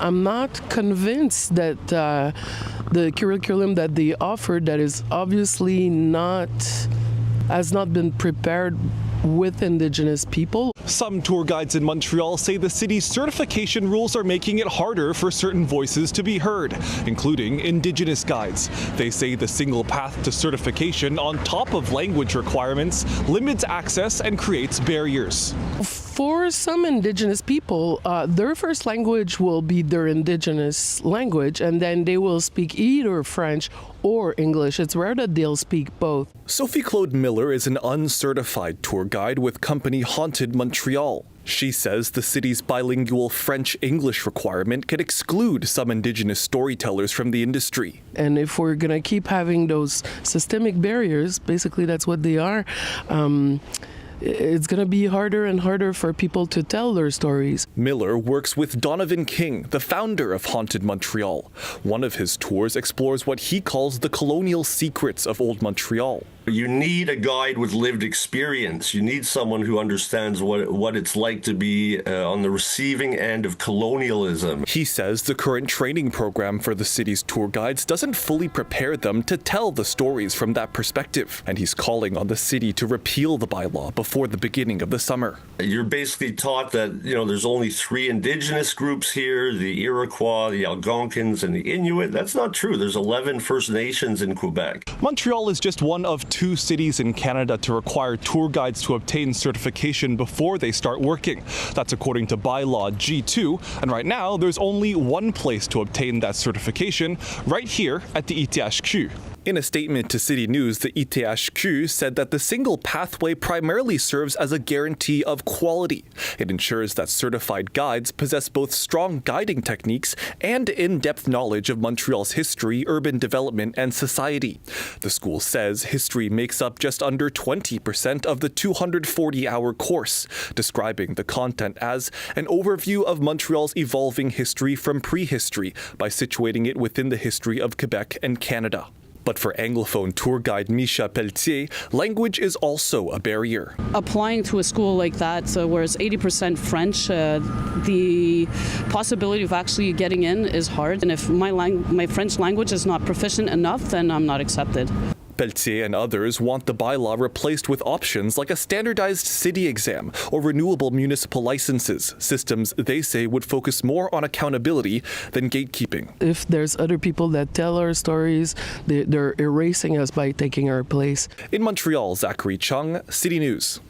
I'm not convinced that the curriculum that they offered that is obviously has not been prepared with Indigenous people. Some tour guides in Montreal say the city's certification rules are making it harder for certain voices to be heard, including Indigenous guides. They say the single path to certification on top of language requirements limits access and creates barriers. For some Indigenous people, their first language will be their Indigenous language, and then they will speak either French or English. It's rare that they'll speak both. Sophie Claude Miller is an uncertified tour guide with company Haunted Montreal. She says the city's bilingual French-English requirement could exclude some Indigenous storytellers from the industry. And if we're going to keep having those systemic barriers, basically that's what they are, it's going to be harder and harder for people to tell their stories. Miller works with Donovan King, the founder of Haunted Montreal. One of his tours explores what he calls the colonial secrets of Old Montreal. You need a guide with lived experience. You need someone who understands what it's like to be on the receiving end of colonialism. He says the current training program for the city's tour guides doesn't fully prepare them to tell the stories from that perspective, and he's calling on the city to repeal the bylaw before the beginning of the summer. You're basically taught that, there's only 3 Indigenous groups here, the Iroquois, the Algonquins, and the Inuit. That's not true. There's 11 First Nations in Quebec. Montreal is just one of 2 cities in Canada to require tour guides to obtain certification before they start working. That's according to bylaw G2, and right now there's only one place to obtain that certification, right here at the ITHQ. In a statement to City News, the ITHQ said that the single pathway primarily serves as a guarantee of quality. It ensures that certified guides possess both strong guiding techniques and in-depth knowledge of Montreal's history, urban development, and society. The school says history makes up just under 20% of the 240-hour course, describing the content as an overview of Montreal's evolving history from prehistory by situating it within the history of Quebec and Canada. But for Anglophone tour guide Misha Pelletier, language is also a barrier. Applying to a school like that, where it's 80% French, the possibility of actually getting in is hard. And if my French language is not proficient enough, then I'm not accepted. Pelletier and others want the bylaw replaced with options like a standardized city exam or renewable municipal licenses, systems they say would focus more on accountability than gatekeeping. If there's other people that tell our stories, they're erasing us by taking our place. In Montreal, Zachary Chung, City News.